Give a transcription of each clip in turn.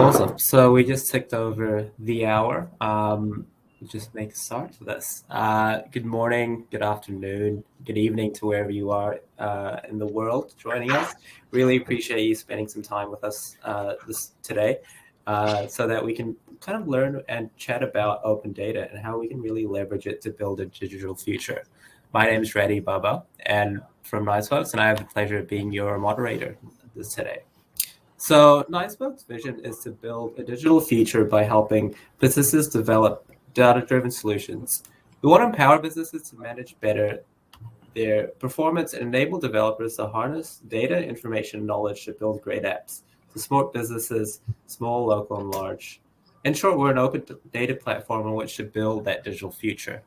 Awesome. So we just ticked over the hour. Just make a start for this. Good morning, good afternoon, good evening to wherever you are in the world joining us. Really appreciate you spending some time with us today so that we can kind of learn and chat about open data and how we can really leverage it to build a digital future. My name is Reddy Baba and from NiceWorks, and I have the pleasure of being your moderator today. So NiceWorks' vision is to build a digital future by helping businesses develop data-driven solutions. We want to empower businesses to manage better their performance and enable developers to harness data, information, and knowledge to build great apps to support businesses, small, local, and large. In short, we're an open data platform on which to build that digital future.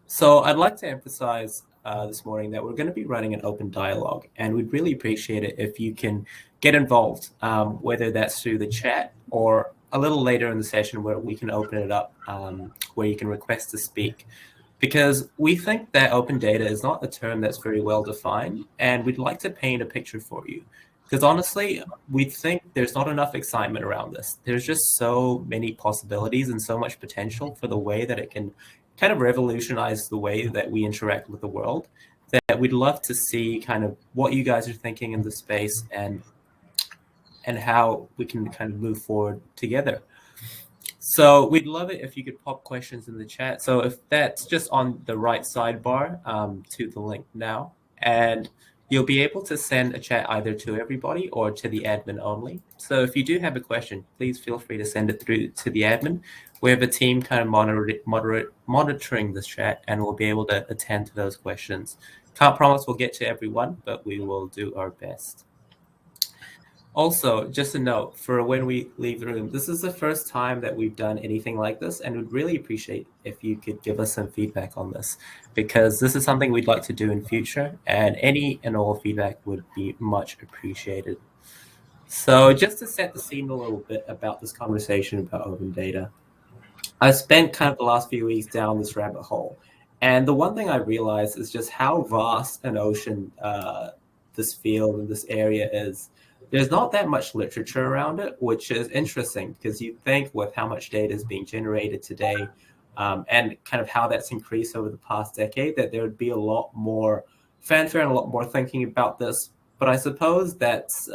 So I'd like to emphasize this morning that we're going to be running an open dialogue, and we'd really appreciate it if you can get involved, whether that's through the chat or a little later in the session where we can open it up, where you can request to speak. Because we think that open data is not a term that's very well defined, and we'd like to paint a picture for you. Because honestly, we think there's not enough excitement around this. There's just so many possibilities and so much potential for the way that it can kind of revolutionize the way that we interact with the world, that we'd love to see kind of what you guys are thinking in the space and how we can kind of move forward together. So we'd love it if you could pop questions in the chat. So if that's just on the right sidebar to the link now, and you'll be able to send a chat either to everybody or to the admin only. So if you do have a question, please feel free to send it through to the admin. We have a team kind of monitoring this chat, and we'll be able to attend to those questions. Can't promise we'll get to everyone, but we will do our best. Also, just a note for when we leave the room, this is the first time that we've done anything like this, and we'd really appreciate if you could give us some feedback on this, because this is something we'd like to do in future, and any and all feedback would be much appreciated. So just to set the scene a little bit about this conversation about open data, I spent kind of the last few weeks down this rabbit hole, and the one thing I realized is just how vast an ocean this field and this area is. There's not that much literature around it, which is interesting because you think with how much data is being generated today and kind of how that's increased over the past decade, that there would be a lot more fanfare and a lot more thinking about this. But I suppose that's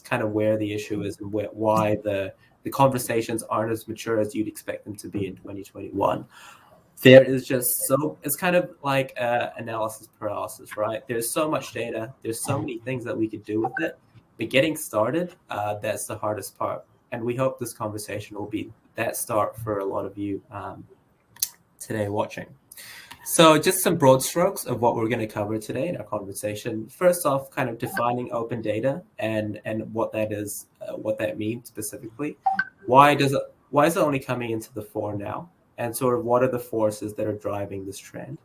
kind of where the issue is and why the conversations aren't as mature as you'd expect them to be in 2021. There is just it's kind of like analysis paralysis, right? There's so much data. There's so many things that we could do with it. But getting started, that's the hardest part. And we hope this conversation will be that start for a lot of you today watching. So just some broad strokes of what we're going to cover today in our conversation. First off, kind of defining open data and what that is, what that means specifically. Why is it only coming into the fore now? And sort of what are the forces that are driving this trend?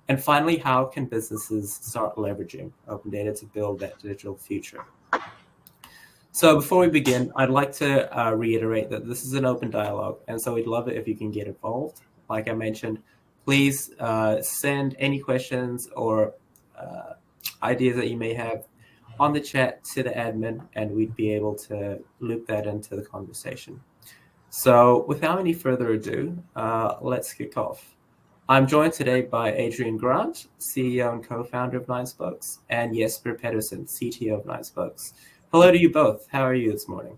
And finally, how can businesses start leveraging open data to build that digital future? So before we begin, I'd like to reiterate that this is an open dialogue, and so we'd love it if you can get involved. Like I mentioned, please send any questions or ideas that you may have on the chat to the admin, and we'd be able to loop that into the conversation. So without any further ado, let's kick off. I'm joined today by Adrian Grant, CEO and co-founder of NiceWorks, and Jesper Petersen, CTO of NiceWorks. Hello to you both. How are you this morning?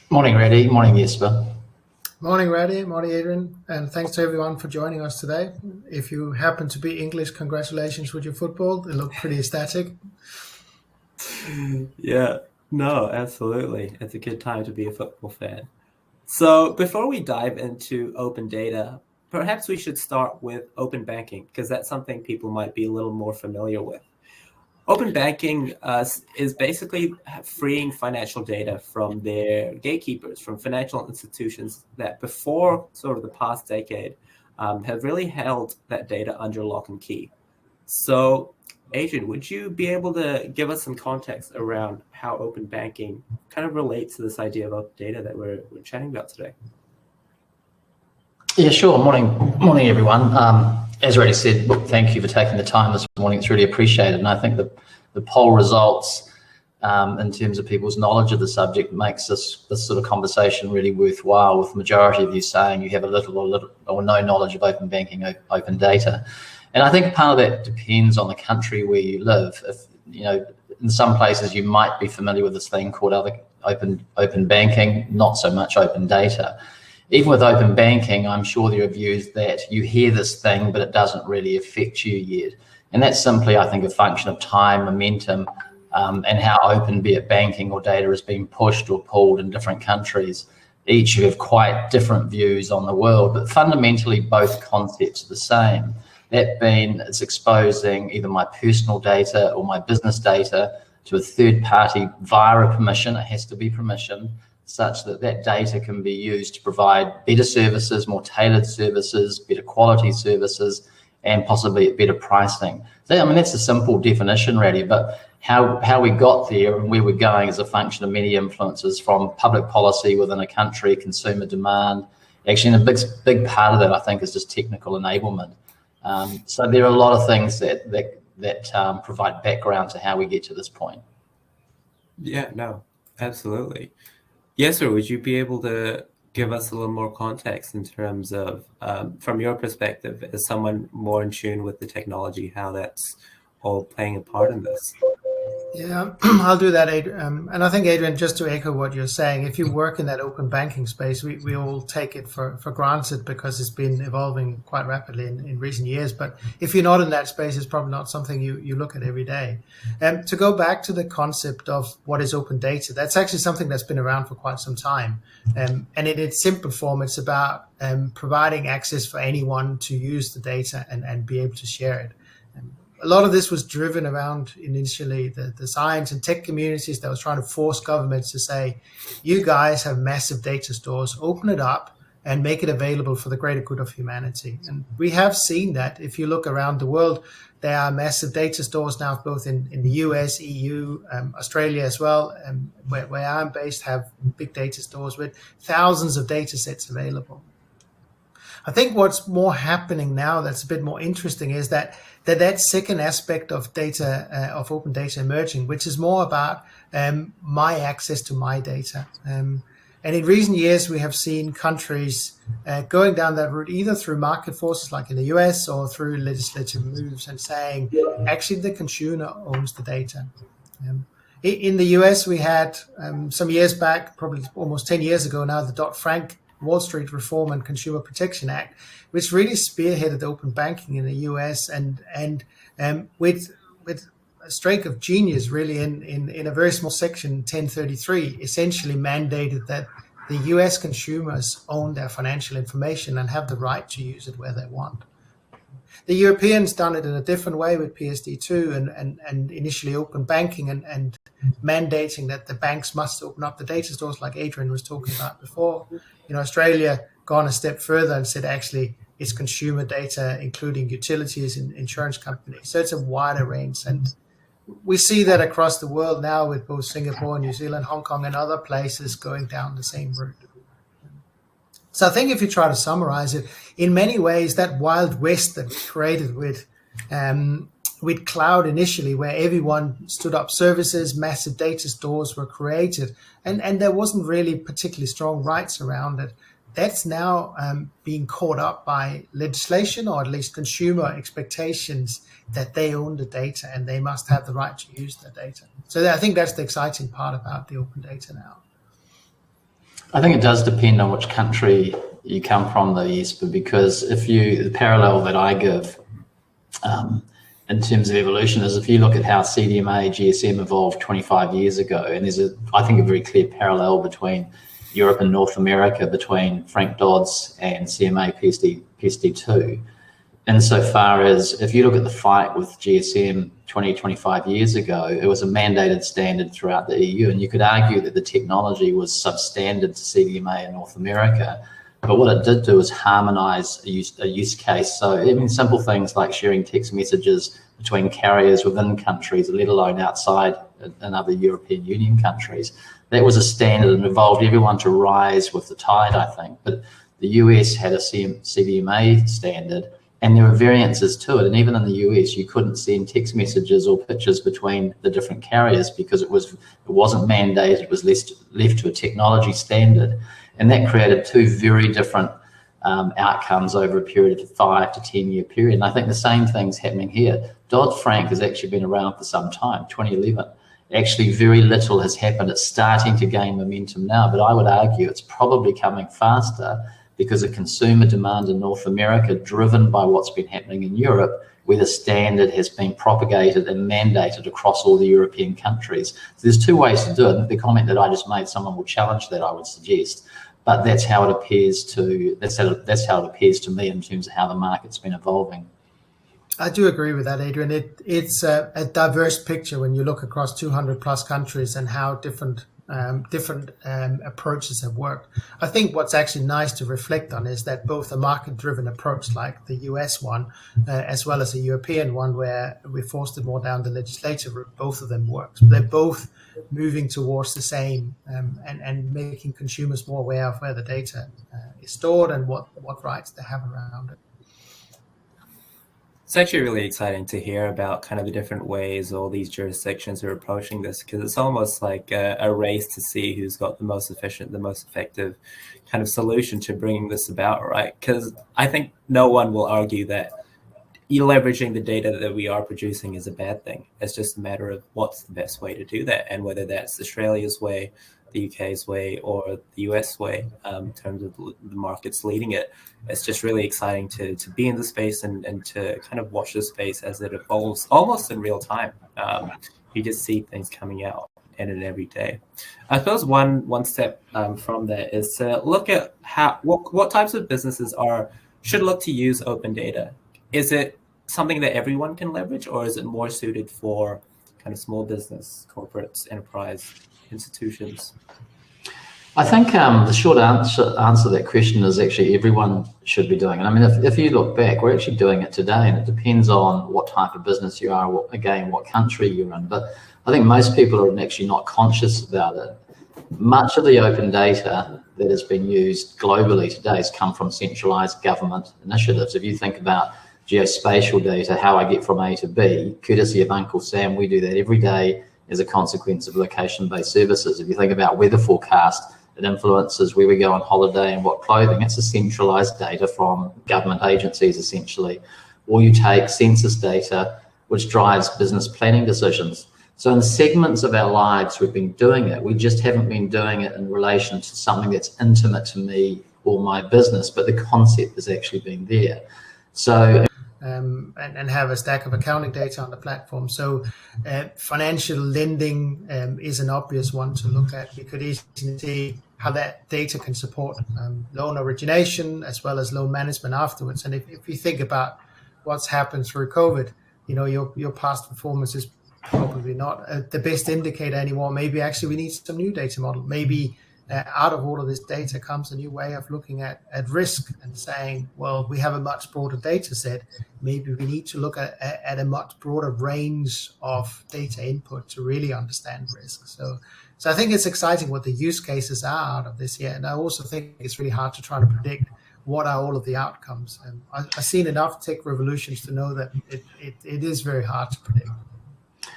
Morning, Reddy. Morning, Jesper. Morning, Reddy. Morning, Adrian. And thanks to everyone for joining us today. If you happen to be English, congratulations with your football. It looked pretty ecstatic. Yeah, no, absolutely. It's a good time to be a football fan. So before we dive into open data, perhaps we should start with open banking, because that's something people might be a little more familiar with. Open banking is basically freeing financial data from their gatekeepers, from financial institutions that before sort of the past decade have really held that data under lock and key. So, Adrian, would you be able to give us some context around how open banking kind of relates to this idea of open data that we're chatting about today? Yeah, sure. Morning, everyone. As already said, thank you for taking the time this morning. It's really appreciated. And I think the poll results in terms of people's knowledge of the subject makes this sort of conversation really worthwhile, with the majority of you saying you have a little or no knowledge of open banking, open data. And I think part of that depends on the country where you live. If, you know, in some places you might be familiar with this thing called open banking, not so much open data. Even with open banking, I'm sure there are views that you hear this thing, but it doesn't really affect you yet. And that's simply, I think, a function of time, momentum, and how open, be it banking or data, is being pushed or pulled in different countries. Each have quite different views on the world, but fundamentally both concepts are the same. That being, it's exposing either my personal data or my business data to a third party via a permission. It has to be permission, such that that data can be used to provide better services, more tailored services, better quality services, and possibly at better pricing. So, I mean, that's a simple definition, really, but how we got there and where we're going is a function of many influences, from public policy within a country, consumer demand. Actually, and a big part of that, I think, is just technical enablement. So there are a lot of things that provide background to how we get to this point. Yeah, no, absolutely. Yes, sir. Would you be able to give us a little more context in terms of, from your perspective, as someone more in tune with the technology, how that's all playing a part in this? Yeah, I'll do that, Adrian. And I think, Adrian, just to echo what you're saying, if you work in that open banking space, we all take it for granted because it's been evolving quite rapidly in recent years. But if you're not in that space, it's probably not something you look at every day. To go back to the concept of what is open data, that's actually something that's been around for quite some time. And in its simple form, it's about providing access for anyone to use the data and be able to share it. A lot of this was driven around initially the science and tech communities that was trying to force governments to say, you guys have massive data stores, open it up and make it available for the greater good of humanity. And we have seen that. If you look around the world, there are massive data stores now, both in the US, EU, Australia as well, where I'm based, have big data stores with thousands of data sets available. I think what's more happening now that's a bit more interesting is that second aspect of data, of open data emerging, which is more about my access to my data. And in recent years, we have seen countries going down that route, either through market forces like in the US or through legislative moves, and saying, actually, the consumer owns the data. In the US, we had some years back, probably almost 10 years ago now, the Dodd-Frank Wall Street Reform and Consumer Protection Act, which really spearheaded open banking in the US and with a stroke of genius, really, in a very small section, 1033, essentially mandated that the US consumers own their financial information and have the right to use it where they want. The Europeans done it in a different way with PSD2 and initially open banking and mandating that the banks must open up the data stores, like Adrian was talking about before. You know, Australia gone a step further and said actually it's consumer data, including utilities and insurance companies. So it's a wider range. And we see that across the world now with both Singapore, New Zealand, Hong Kong, and other places going down the same route. So I think if you try to summarize it, in many ways, that Wild West that we created with cloud initially, where everyone stood up services, massive data stores were created, and there wasn't really particularly strong rights around it. That's now being caught up by legislation, or at least consumer expectations that they own the data and they must have the right to use the data. So I think that's the exciting part about the open data now. I think it does depend on which country you come from, though, Jesper, because the parallel that I give in terms of evolution is if you look at how CDMA, GSM evolved 25 years ago, and there's I think a very clear parallel between Europe and North America, between Frank Dodd's and CMA PSD2. Insofar as if you look at the fight with GSM 25 years ago, it was a mandated standard throughout the EU, and you could argue that the technology was substandard to CDMA in North America. But what it did do was harmonize a use case. So I mean, simple things like sharing text messages between carriers within countries, let alone outside in other European Union countries. That was a standard and involved everyone to rise with the tide, I think. But the US had a CDMA standard, And there are variances to it. And even in the US, you couldn't send text messages or pictures between the different carriers because it wasn't mandated, it was left to a technology standard. And that created two very different outcomes over a period of 5 to 10 year period. And I think the same thing's happening here. Dodd-Frank has actually been around for some time, 2011. Actually, very little has happened. It's starting to gain momentum now, but I would argue it's probably coming faster because of consumer demand in North America, driven by what's been happening in Europe, where the standard has been propagated and mandated across all the European countries. So there's two ways to do it. And the comment that I just made, someone will challenge that, I would suggest. But that's how it appears to me in terms of how the market's been evolving. I do agree with that, Adrian. It's a diverse picture when you look across 200 plus countries and how different approaches have worked. I think what's actually nice to reflect on is that both a market-driven approach like the US one, as well as a European one where we forced it more down the legislative route, both of them work. They're both moving towards the same and making consumers more aware of where the data is stored and what rights they have around it. It's actually really exciting to hear about kind of the different ways all these jurisdictions are approaching this, because it's almost like a race to see who's got the most efficient, the most effective kind of solution to bringing this about, right? Because I think no one will argue that leveraging the data that we are producing is a bad thing. It's just a matter of what's the best way to do that, and whether that's Australia's way, the UK's way, or the US way in terms of the markets leading it. It's just really exciting to be in the space and to kind of watch the space as it evolves almost in real time. You just see things coming out in it every day. I suppose one step from that is to look at what types of businesses should look to use open data. Is it something that everyone can leverage, or is it more suited for kind of small business, corporates, enterprise institutions? I think the short answer to that question is actually everyone should be doing it. I mean, if you look back, we're actually doing it today, and it depends on what type of business you are, what country you're in. But I think most people are actually not conscious about it. Much of the open data that has been used globally today has come from centralized government initiatives. If you think about geospatial data, how I get from A to B, courtesy of Uncle Sam, we do that every day as a consequence of location-based services. If you think about weather forecast, it influences where we go on holiday and what clothing. It's a centralized data from government agencies, essentially. Or you take census data, which drives business planning decisions. So in segments of our lives, we've been doing it. We just haven't been doing it in relation to something that's intimate to me or my business, but the concept has actually been there. So and have a stack of accounting data on the platform. So financial lending is an obvious one to look at. We could easily see how that data can support loan origination as well as loan management afterwards. And if you think about what's happened through COVID, you know, your past performance is probably not the best indicator anymore. Maybe actually we need some new data model. Maybe out of all of this data comes a new way of looking at risk and saying, well, we have a much broader data set. Maybe we need to look at a much broader range of data input to really understand risk. So I think it's exciting what the use cases are out of this year. And I also think it's really hard to try to predict what are all of the outcomes. And I've seen enough tech revolutions to know that it is very hard to predict.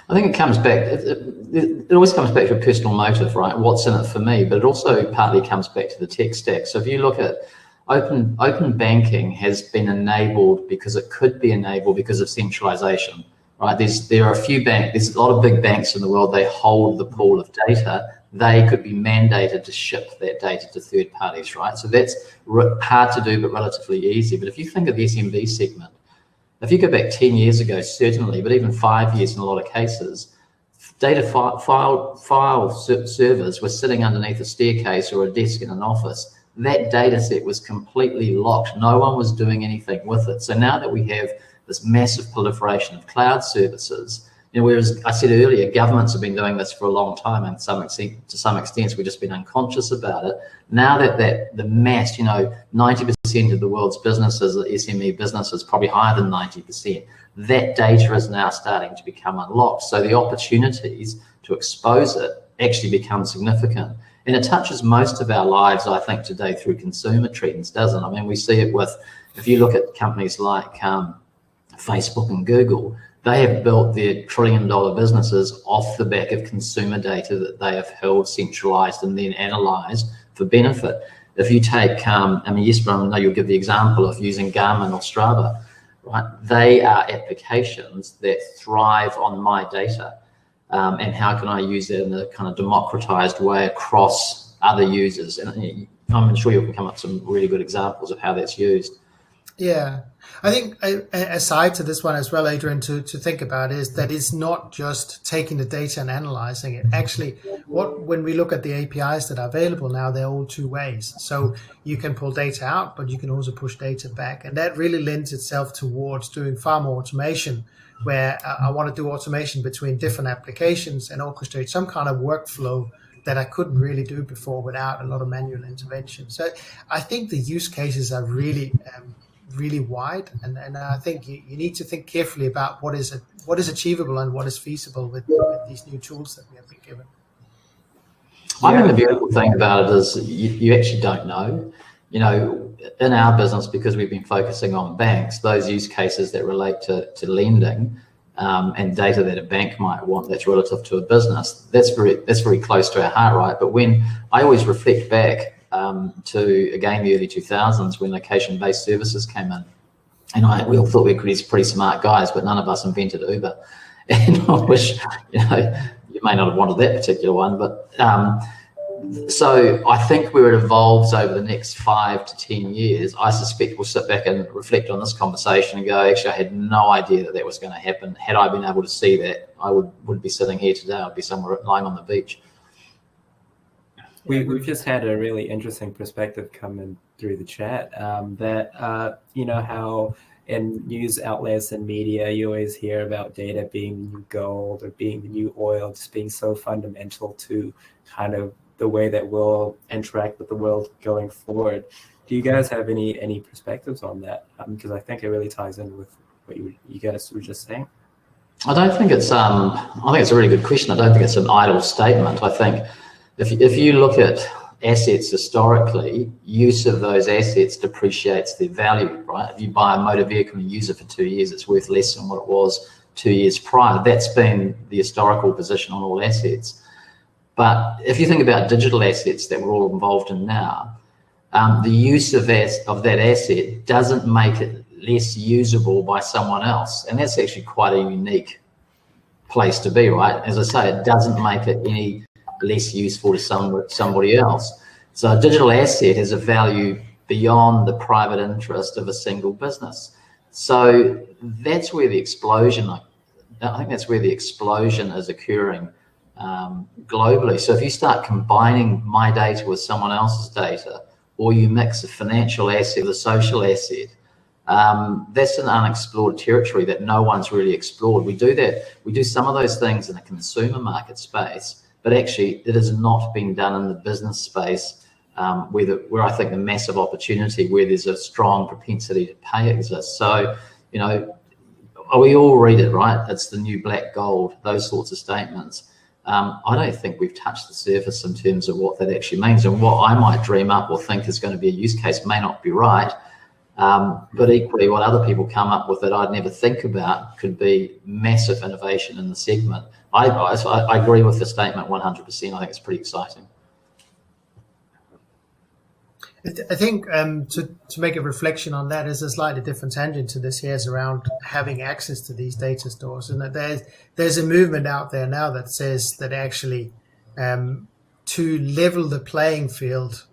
I think it comes back, it always comes back to a personal motive, right? What's in it for me? But it also partly comes back to the tech stack. So if you look at open banking has been enabled because it could be enabled because of centralization, right? There are a few there's a lot of big banks in the world, they hold the pool of data. They could be mandated to ship that data to third parties, right? So that's hard to do, but relatively easy. But if you think of the SMB segment, if you go back 10 years ago, certainly, but even 5 years in a lot of cases, data file servers were sitting underneath a staircase or a desk in an office. That data set was completely locked. No one was doing anything with it. So now that we have this massive proliferation of cloud services, you know, whereas I said earlier, governments have been doing this for a long time, and to some extent, we've just been unconscious about it. Now that the mass, 90% of the world's businesses are SME businesses, probably higher than 90%, that data is now starting to become unlocked. So the opportunities to expose it actually become significant. And it touches most of our lives, I think, today through consumer trends, doesn't it? I mean, we see it with if you look at companies like Facebook and Google, they have built their trillion-dollar businesses off the back of consumer data that they have held centralized and then analyzed for benefit. If you take, I mean, Jesper, I know you'll give the example of using Garmin or Strava, right? They are applications that thrive on my data. And how can I use it in a kind of democratized way across other users? And I'm sure you can come up with some really good examples of how that's used. Yeah, I think aside to this one as well, Adrian, to think about is that it's not just taking the data and analyzing it. Actually, when we look at the APIs that are available now, they're all two ways. So you can pull data out, but you can also push data back. And that really lends itself towards doing far more automation, where I want to do automation between different applications and orchestrate some kind of workflow that I couldn't really do before without a lot of manual intervention. So I think the use cases are really wide, and I think you need to think carefully about what is achievable and what is feasible with these new tools that we have been given. I think the beautiful thing about it is you actually don't know. You know, in our business, because we've been focusing on banks, those use cases that relate to lending and data that a bank might want that's relative to a business, that's very close to our heart, right? But when I always reflect back to, again, the early 2000s when location-based services came in, and we all thought we were pretty smart guys, but none of us invented Uber. And I wish, you may not have wanted that particular one, but so I think where it evolves over the next 5 to 10 years, I suspect we'll sit back and reflect on this conversation and go, actually, I had no idea that was going to happen. Had I been able to see that, I would be sitting here today. I'd be somewhere lying on the beach. We've just had a really interesting perspective coming through the chat that, you know, how in news outlets and media, you always hear about data being the new gold or being the new oil, just being so fundamental to kind of the way that we'll interact with the world going forward. Do you guys have any perspectives on that? Because I think it really ties in with what you guys were just saying. I don't think it's I think it's a really good question. I don't think it's an idle statement. I think if you look at assets historically, use of those assets depreciates their value, right? If you buy a motor vehicle and use it for 2 years, it's worth less than what it was 2 years prior. That's been the historical position on all assets. But if you think about digital assets that we're all involved in now, the use of that asset doesn't make it less usable by someone else. And that's actually quite a unique place to be, right? As I say, it doesn't make it any less useful to somebody else. So a digital asset has a value beyond the private interest of a single business. So that's where the explosion, I think that's where the explosion is occurring globally. So if you start combining my data with someone else's data, or you mix a financial asset with a social asset, that's an unexplored territory that no one's really explored. We do some of those things in the consumer market space, but actually it has not been done in the business space where I think the massive opportunity, where there's a strong propensity to pay exists. So, you know, we all read it, right? It's the new black gold, those sorts of statements. I don't think we've touched the surface in terms of what that actually means, and what I might dream up or think is going to be a use case may not be right. But equally, what other people come up with that I'd never think about could be massive innovation in the segment. I agree with the statement 100%. I think it's pretty exciting. I think to make a reflection on that is a slightly different tangent to this here is around having access to these data stores, and that there's a movement out there now that says that actually to level the playing field,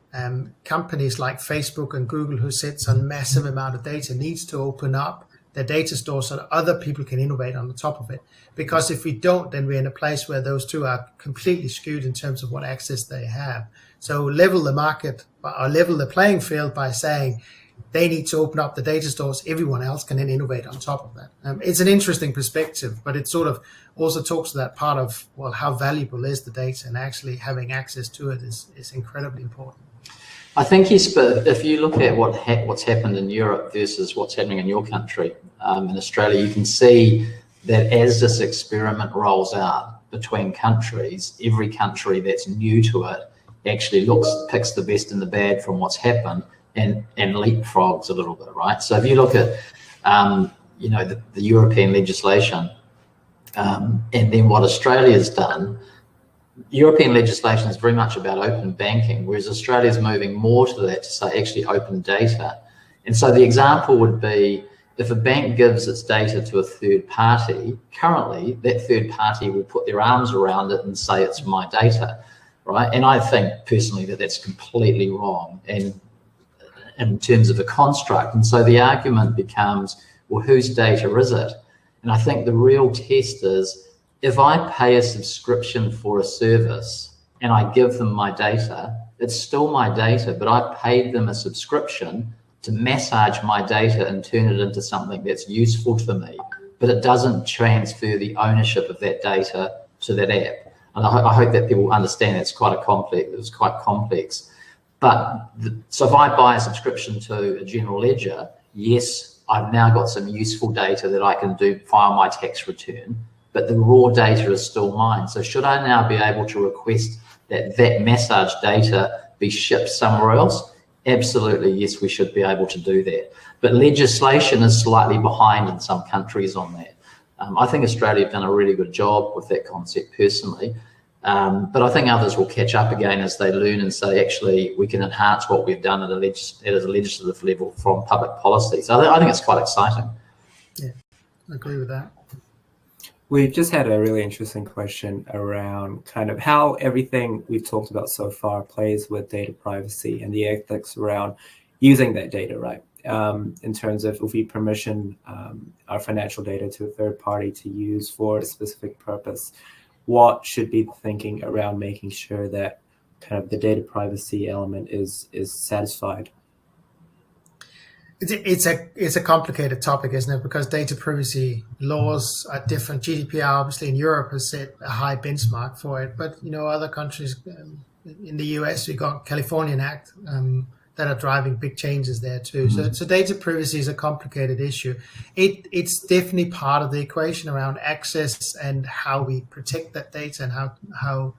companies like Facebook and Google, who sits on massive amount of data, needs to open up their data stores so that other people can innovate on the top of it. Because if we don't, then we're in a place where those two are completely skewed in terms of what access they have. So level the market or level the playing field by saying they need to open up the data stores. Everyone else can then innovate on top of that. It's an interesting perspective, but it sort of also talks to that part of, well, how valuable is the data, and actually having access to it is incredibly important. I think, Jesper, if you look at what's happened in Europe versus what's happening in your country, in Australia, you can see that as this experiment rolls out between countries, every country that's new to it actually picks the best and the bad from what's happened and leapfrogs a little bit, right? So if you look at, the European legislation, and then what Australia's done, European legislation is very much about open banking, whereas Australia's moving more to that, to say actually open data. And so the example would be, if a bank gives its data to a third party, currently that third party will put their arms around it and say it's my data, right? And I think personally that that's completely wrong and in terms of a construct. And so the argument becomes, well, whose data is it? And I think the real test is, if I pay a subscription for a service and I give them my data, it's still my data, but I paid them a subscription to massage my data and turn it into something that's useful to me, but it doesn't transfer the ownership of that data to that app. And I hope that people understand it's quite complex. But so if I buy a subscription to a general ledger, yes, I've now got some useful data that I can file my tax return, but the raw data is still mine. So should I now be able to request that massage data be shipped somewhere else? Absolutely, yes, we should be able to do that. But legislation is slightly behind in some countries on that. I think Australia have done a really good job with that concept personally. But I think others will catch up again as they learn and say, actually, we can enhance what we've done at a legislative level from public policy. So I think it's quite exciting. Yeah, I agree with that. We've just had a really interesting question around kind of how everything we've talked about so far plays with data privacy and the ethics around using that data, right? In terms of if we permission our financial data to a third party to use for a specific purpose, what should be the thinking around making sure that kind of the data privacy element is satisfied? It's a complicated topic, isn't it? Because data privacy laws are different. GDPR, obviously, in Europe has set a high benchmark for it, but other countries, in the US, we got Californian Act that are driving big changes there too. Mm-hmm. So data privacy is a complicated issue. It's definitely part of the equation around access and how we protect that data and how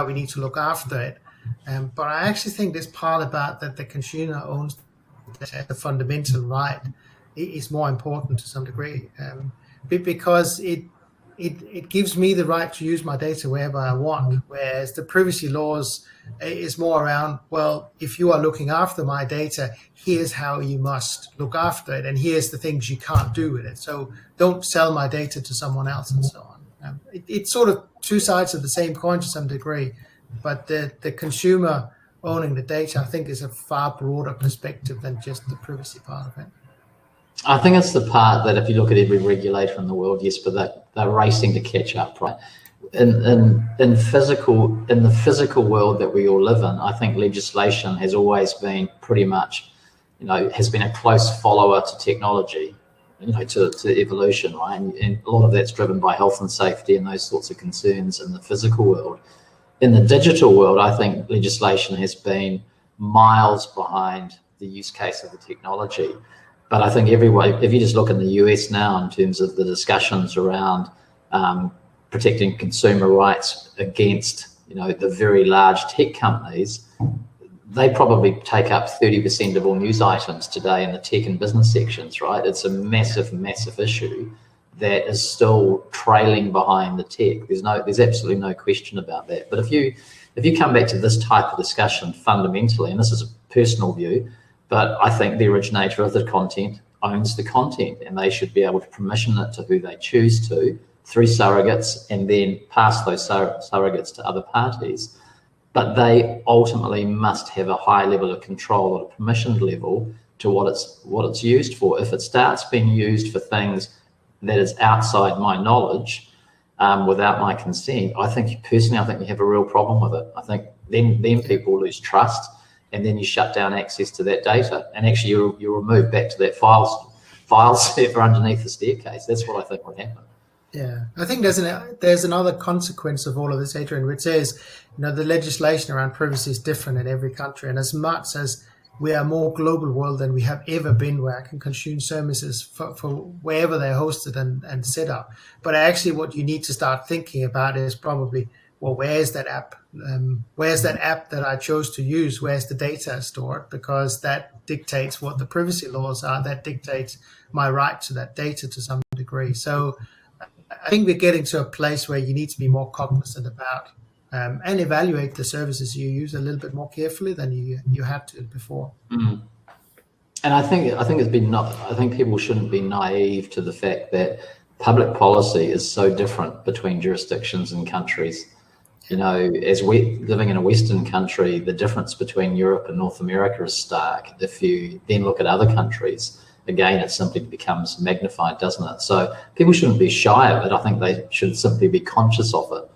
we need to look after it. But I actually think this part about that the consumer owns the fundamental right is more important to some degree, because it gives me the right to use my data wherever I want, whereas the privacy laws is more around, well, if you are looking after my data, here's how you must look after it, and here's the things you can't do with it. So don't sell my data to someone else and so on. It's sort of two sides of the same coin to some degree, but the consumer owning the data, I think, is a far broader perspective than just the privacy part of it. I think it's the part that if you look at every regulator in the world, yes, but they're racing to catch up, right? In the physical world that we all live in, I think legislation has always been pretty much, has been a close follower to technology, to evolution, right? And a lot of that's driven by health and safety and those sorts of concerns in the physical world. In the digital world, I think legislation has been miles behind the use case of the technology. But I think if you just look in the US now in terms of the discussions around protecting consumer rights against, the very large tech companies, they probably take up 30% of all news items today in the tech and business sections, right? It's a massive, massive issue that is still trailing behind the tech. There's absolutely no question about that. But if you come back to this type of discussion fundamentally, and this is a personal view, but I think the originator of the content owns the content, and they should be able to permission it to who they choose to through surrogates, and then pass those surrogates to other parties. But they ultimately must have a high level of control at a permissioned level to what it's used for. If it starts being used for things that is outside my knowledge, without my consent, I think you have a real problem with it. I think then people lose trust, and then you shut down access to that data, and actually you remove back to that file server underneath the staircase. That's what I think would happen. Yeah, I think there's another consequence of all of this, Adrian, which is, the legislation around privacy is different in every country, and as much as we are a more global world than we have ever been, where I can consume services for wherever they're hosted and set up. But actually what you need to start thinking about is probably well, where's that app? Where's that app that I chose to use? Where's the data stored? Because that dictates what the privacy laws are. That dictates my right to that data to some degree. So I think we're getting to a place where you need to be more cognizant about and evaluate the services you use a little bit more carefully than you had to before. Mm. And I think it's been I think people shouldn't be naive to the fact that public policy is so different between jurisdictions and countries. You know, as we living in a Western country, the difference between Europe and North America is stark. If you then look at other countries, again, it simply becomes magnified, doesn't it? So people shouldn't be shy of it. I think they should simply be conscious of it.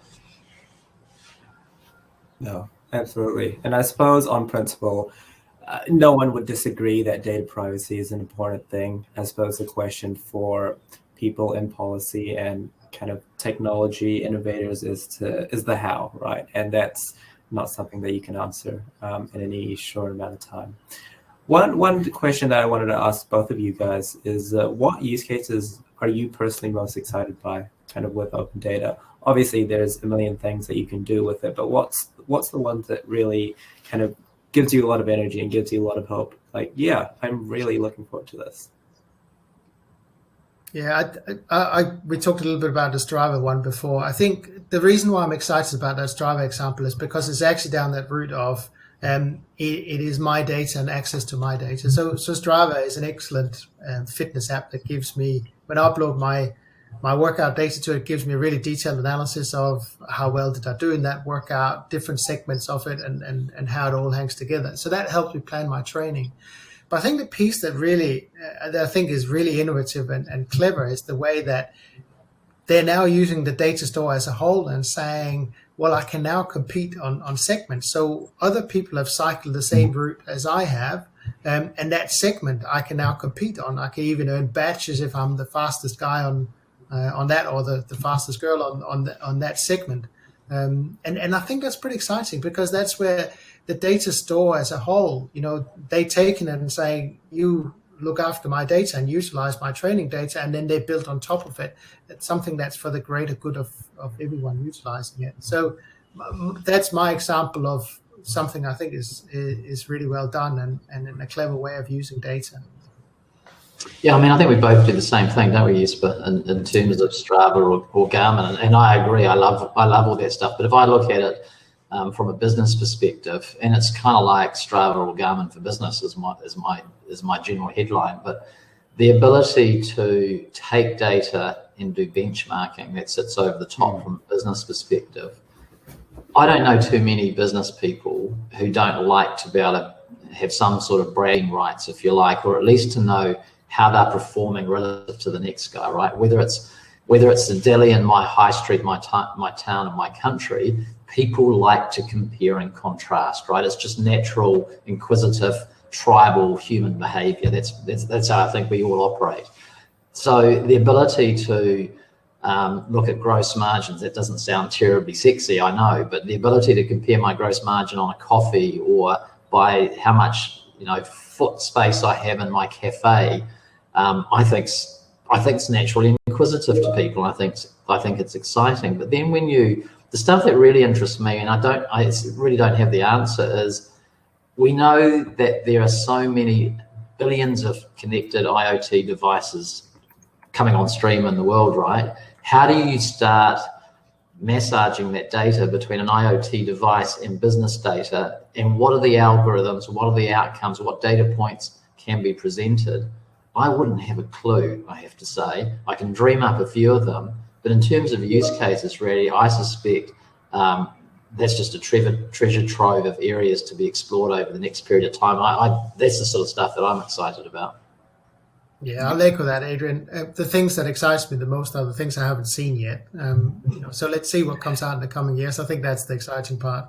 No, absolutely. And I suppose on principle, no one would disagree that data privacy is an important thing. I suppose the question for people in policy and kind of technology innovators is the how, right? And that's not something that you can answer in any short amount of time. One question that I wanted to ask both of you guys is what use cases are you personally most excited by kind of with open data? Obviously, there's a million things that you can do with it, but what's the one that really kind of gives you a lot of energy and gives you a lot of hope? Like, yeah, I'm really looking forward to this. Yeah, we talked a little bit about the Strava one before. I think the reason why I'm excited about that Strava example is because it's actually down that route of it is my data and access to my data. So Strava is an excellent fitness app that gives me, when I upload my workout data to it, it gives me a really detailed analysis of how well did I do in that workout, different segments of it, and how it all hangs together. So that helps me plan my training. But I think the piece that really, that I think is really innovative and clever is the way that they're now using the data store as a whole and saying, well, I can now compete on segments. So other people have cycled the same route as I have, and that segment I can now compete on. I can even earn badges if I'm the fastest guy on that, or the fastest girl on that segment. And I think that's pretty exciting, because that's where the data store as a whole, you know, they taking it and saying, you look after my data and utilize my training data, and then they built on top of it. It's something that's for the greater good of everyone utilizing it. So that's my example of something I think is really well done and in a clever way of using data. Yeah, I mean, I think we both do the same thing, don't we, Jesper, in terms of Strava or Garmin, and I agree. I love all that stuff. But if I look at it from a business perspective, and it's kind of like Strava or Garmin for business is my general headline. But the ability to take data and do benchmarking that sits over the top from a business perspective. I don't know too many business people who don't like to be able to have some sort of bragging rights, if you like, or at least to know how they're performing relative to the next guy, right? Whether it's the deli in my high street, my town, and my country, people like to compare and contrast, right? It's just natural, inquisitive, tribal human behavior. That's how I think we all operate. So the ability to look at gross margins, that doesn't sound terribly sexy, I know, but the ability to compare my gross margin on a coffee or by how much foot space I have in my cafe, I think it's naturally inquisitive to people. I think it's exciting. But then the stuff that really interests me, and I really don't have the answer, is we know that there are so many billions of connected IoT devices coming on stream in the world, right? How do you start massaging that data between an IoT device and business data, and what are the algorithms, what are the outcomes, what data points can be presented? I wouldn't have a clue, I have to say. I can dream up a few of them, but in terms of use cases, really, I suspect that's just a treasure trove of areas to be explored over the next period of time. That's the sort of stuff that I'm excited about. Yeah, I'll echo that, Adrian. The things that excites me the most are the things I haven't seen yet. So let's see what comes out in the coming years. I think that's the exciting part.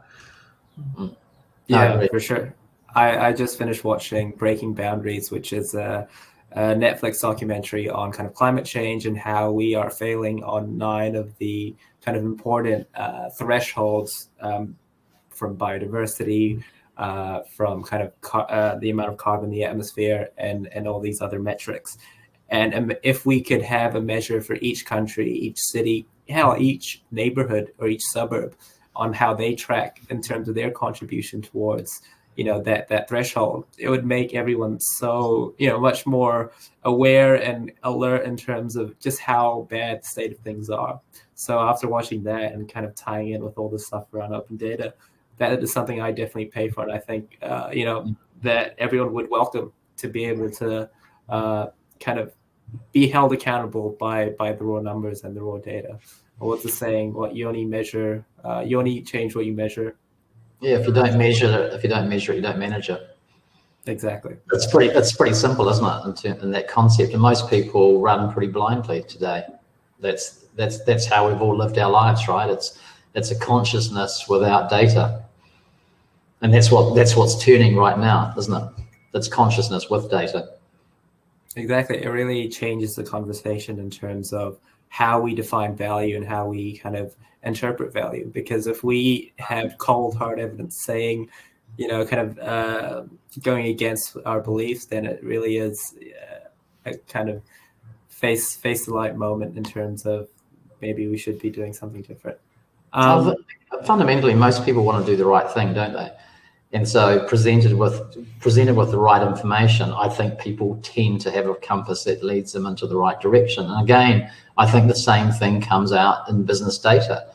Yeah, for sure. I just finished watching Breaking Boundaries, which is a Netflix documentary on kind of climate change and how we are failing on 9 of the kind of important thresholds from biodiversity, from kind of the amount of carbon in the atmosphere and all these other metrics. And if we could have a measure for each country, each city, hell, each neighborhood or each suburb, on how they track in terms of their contribution towards, that threshold, it would make everyone so, much more aware and alert in terms of just how bad the state of things are. So after watching that and kind of tying in with all the stuff around open data, that is something I definitely pay for. And I think, that everyone would welcome to be able to kind of be held accountable by the raw numbers and the raw data. Or what's the saying? What you only measure, you only change what you measure. Yeah, if you don't measure it, you don't manage it. Exactly. It's pretty simple, isn't it, in that concept? And most people run pretty blindly today. That's how we've all lived our lives, right? It's a consciousness without data, and that's what's turning right now, isn't it? It's consciousness with data. Exactly. It really changes the conversation in terms of how we define value and how we kind of interpret value. Because if we have cold, hard evidence saying, kind of going against our beliefs, then it really is a kind of face the light moment in terms of maybe we should be doing something different. Fundamentally, most people want to do the right thing, don't they? And so presented with the right information, I think people tend to have a compass that leads them into the right direction. And again, I think the same thing comes out in business data.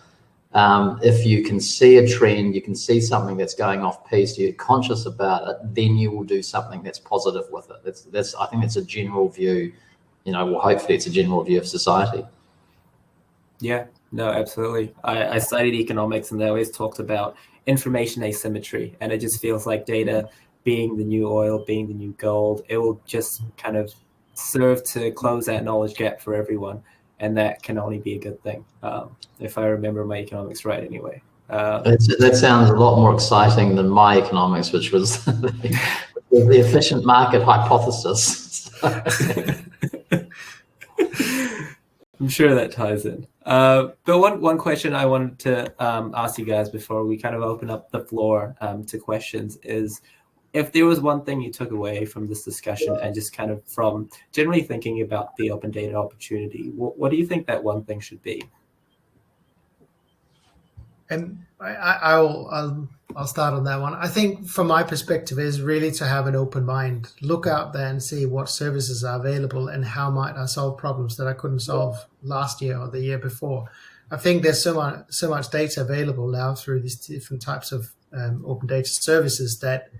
If you can see a trend, you can see something that's going off piece, you're conscious about it, then you will do something that's positive with it. I think it's a general view, well, hopefully it's a general view of society. Yeah, no, absolutely. I studied economics, and they always talked about information asymmetry, and it just feels like data being the new oil, being the new gold, it will just kind of serve to close that knowledge gap for everyone, and that can only be a good thing, if I remember my economics right anyway. That sounds a lot more exciting than my economics, which was the efficient market hypothesis. I'm sure that ties in. But one question I wanted to ask you guys before we kind of open up the floor to questions is, if there was one thing you took away from this discussion and just kind of from generally thinking about the open data opportunity, what do you think that one thing should be? And I'll start on that one. I think from my perspective is really to have an open mind, look out there and see what services are available and how might I solve problems that I couldn't solve last year or the year before. I think there's so much data available now through these different types of open data services that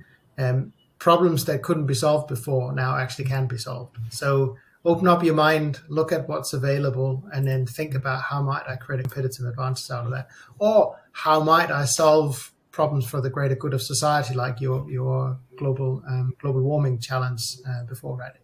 problems that couldn't be solved before now actually can be solved. So open up your mind, look at what's available, and then think about how might I create a competitive advantage out of that, or how might I solve problems for the greater good of society, like your global warming challenge before that.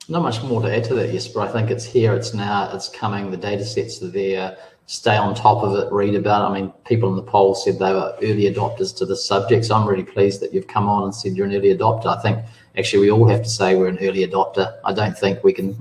Not much more to add to that, Jesper. I think it's here, it's now, it's coming. The data sets are there. Stay on top of it, read about it. I mean, people in the poll said they were early adopters to this subject, so I'm really pleased that you've come on and said you're an early adopter. I think actually we all have to say we're an early adopter. I don't think we can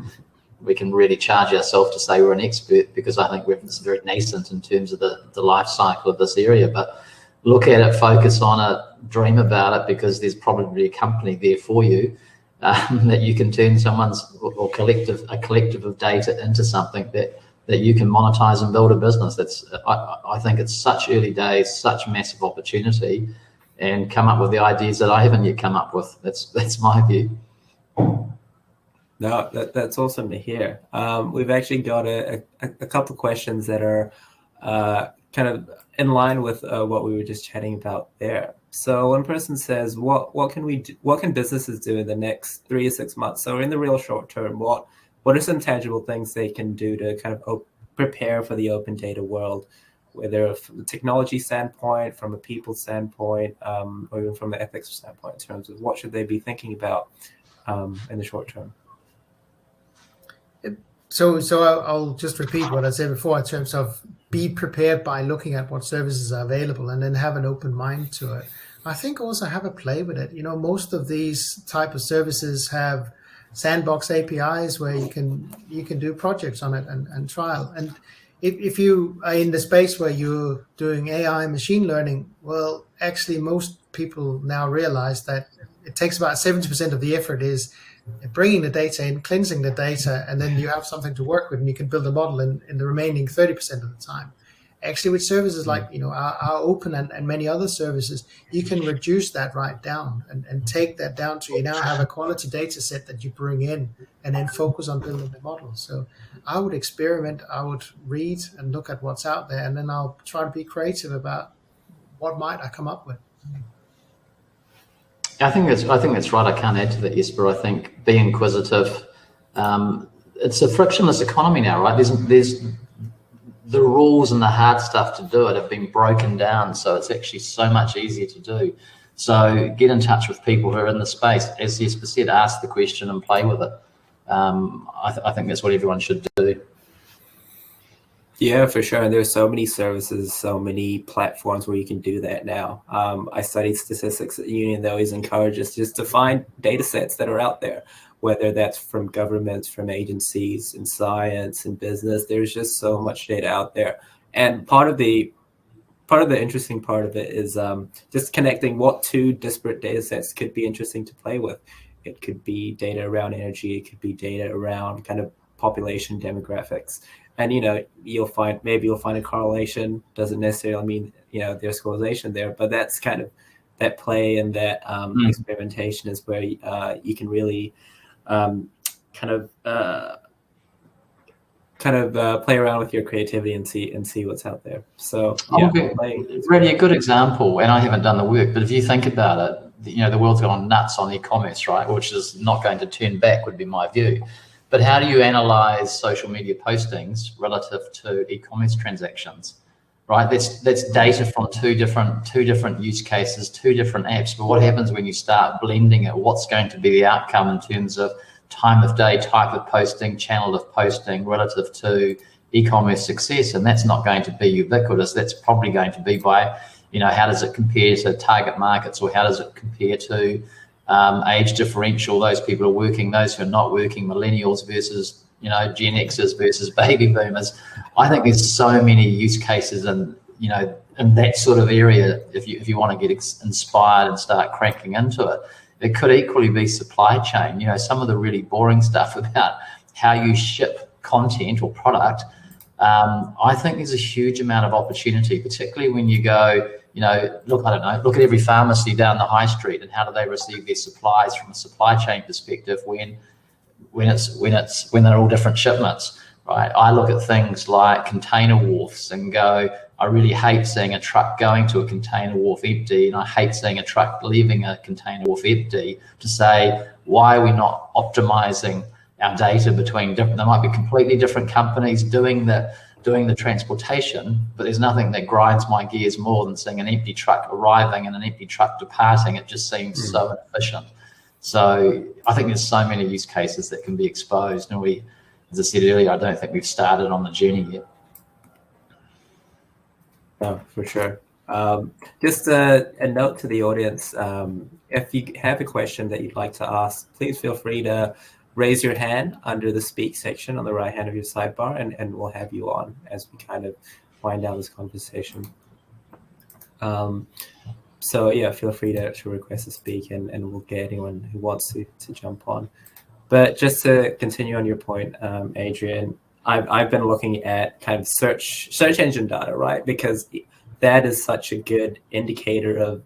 really charge ourselves to say we're an expert, because I think we're very nascent in terms of the life cycle of this area. But look at it, focus on it, dream about it, because there's probably a company there for you that you can turn a collective of data into something that you can monetize and build a business. I think it's such early days, such massive opportunity, and come up with the ideas that I haven't yet come up with. That's my view. No, that's awesome to hear. We've actually got a couple of questions that are kind of in line with what we were just chatting about there. So one person says, what can businesses do in the next 3 to 6 months? So in the real short term, what are some tangible things they can do to kind of prepare for the open data world, whether from a technology standpoint, from a people standpoint, or even from the ethics standpoint, in terms of what should they be thinking about in the short term? So I'll just repeat what I said before in terms of be prepared by looking at what services are available and then have an open mind to it. I think also have a play with it. Most of these type of services have sandbox APIs where you can do projects on it and trial. And if you are in the space where you're doing AI machine learning, well, actually most people now realize that it takes about 70% of the effort is bringing the data in, cleansing the data, and then you have something to work with and you can build a model in the remaining 30% of the time. Actually, with services like our open and many other services, you can reduce that right down and take that down to you now have a quality data set that you bring in and then focus on building the model. So I would experiment, I would read and look at what's out there, and then I'll try to be creative about what might I come up with. I think that's right. I can't add to that, Jesper. I think be inquisitive. It's a frictionless economy now, right? There's the rules and the hard stuff to do it have been broken down, so it's actually so much easier to do. So get in touch with people who are in the space. As Jesper said, ask the question and play with it. I think that's what everyone should do. Yeah, for sure. And there's so many services, so many platforms where you can do that now. I studied statistics at uni, and they always encourage us just to find data sets that are out there, whether that's from governments, from agencies, in science, in business. There's just so much data out there. And part of the interesting part of it is just connecting what two disparate data sets could be interesting to play with. It could be data around energy. It could be data around kind of population demographics. And, you'll find a correlation. Doesn't necessarily mean, there's causation there, but that's kind of that play and that experimentation is where you can really kind of play around with your creativity and see what's out there. So really a good example, and I haven't done the work, but if you think about it, the world's gone nuts on e-commerce, right? Which is not going to turn back, would be my view. But how do you analyze social media postings relative to e-commerce transactions, right? That's data from two different use cases, two different apps. But what happens when you start blending it? What's going to be the outcome in terms of time of day, type of posting, channel of posting relative to e-commerce success? And that's not going to be ubiquitous. That's probably going to be by, how does it compare to target markets, or how does it compare to age differential, those people are working, those who are not working, millennials versus Gen Xers versus baby boomers. I think there's so many use cases in that sort of area. If you want to get inspired and start cranking into it, it could equally be supply chain. Some of the really boring stuff about how you ship content or product. I think there's a huge amount of opportunity, particularly when you go, look at every pharmacy down the high street and how do they receive their supplies from a supply chain perspective when they're all different shipments, right? I look at things like container wharfs and go, I really hate seeing a truck going to a container wharf empty, and I hate seeing a truck leaving a container wharf empty, to say, why are we not optimizing our data between different? There might be completely different companies doing the transportation, but there's nothing that grinds my gears more than seeing an empty truck arriving and an empty truck departing. It just seems so inefficient. So I think there's so many use cases that can be exposed, and we, as I said earlier, I don't think we've started on the journey yet. No, for sure. Just a note to the audience, if you have a question that you'd like to ask, please feel free to raise your hand under the speak section on the right hand of your sidebar, and we'll have you on as we kind of wind down this conversation. So yeah, feel free to request to speak, and we'll get anyone who wants to jump on. But just to continue on your point, Adrian, I've been looking at kind of search engine data, right? Because that is such a good indicator of,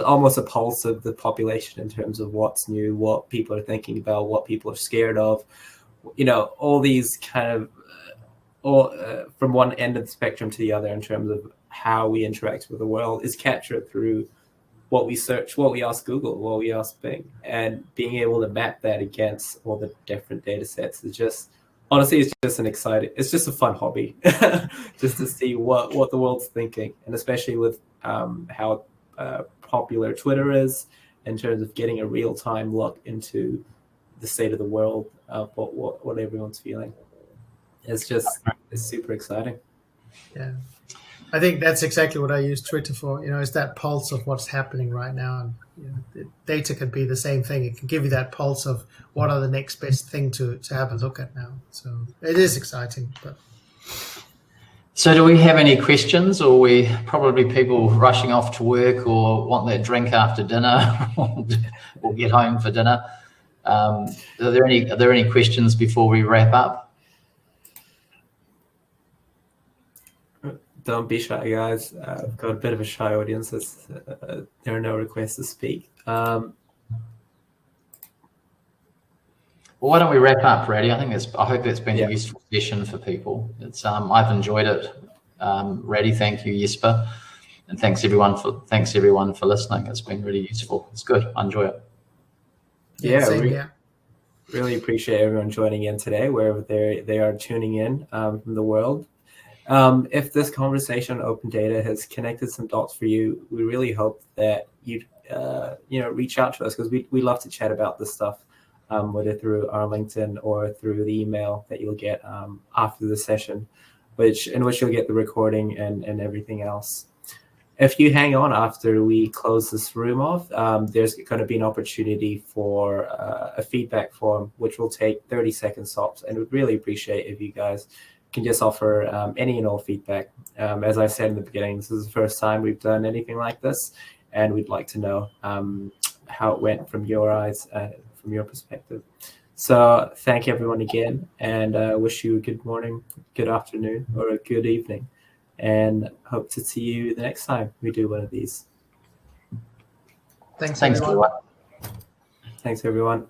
almost a pulse of the population in terms of what's new, what people are thinking about, what people are scared of, all these kind of, from one end of the spectrum to the other in terms of how we interact with the world is captured through what we search, what we ask Google, what we ask Bing, and being able to map that against all the different data sets is just, honestly, it's just a fun hobby just to see what the world's thinking, and especially with how popular Twitter is in terms of getting a real-time look into the state of the world, what everyone's feeling. It's super exciting. Yeah, I think that's exactly what I use Twitter for. It's that pulse of what's happening right now. And data could be the same thing. It can give you that pulse of what are the next best thing to have a look at now. So it is exciting. So do we have any questions, or we probably people rushing off to work or want their drink after dinner or get home for dinner? Are there any questions before we wrap up? Don't be shy, guys. I've got a bit of a shy audience. There are no requests to speak. Well, why don't we wrap up, Reddy? I hope it's been a useful session for people. I've enjoyed it. Reddy, thank you, Jesper, and thanks everyone for listening. It's been really useful. It's good. I enjoy it. Really appreciate everyone joining in today, wherever they are tuning in from the world. If this conversation on open data has connected some dots for you, we really hope that you'd reach out to us, because we love to chat about this stuff, whether through our LinkedIn or through the email that you'll get after the session, in which you'll get the recording and everything else. If you hang on after we close this room off, there's going to be an opportunity for a feedback form, which will take 30 seconds tops, and we'd really appreciate if you guys can just offer any and all feedback. As I said in the beginning, this is the first time we've done anything like this, and we'd like to know how it went from your eyes, from your perspective. So thank everyone again, and wish you a good morning, good afternoon, or a good evening, and hope to see you the next time we do one of these. Thanks everyone. Thanks, everyone.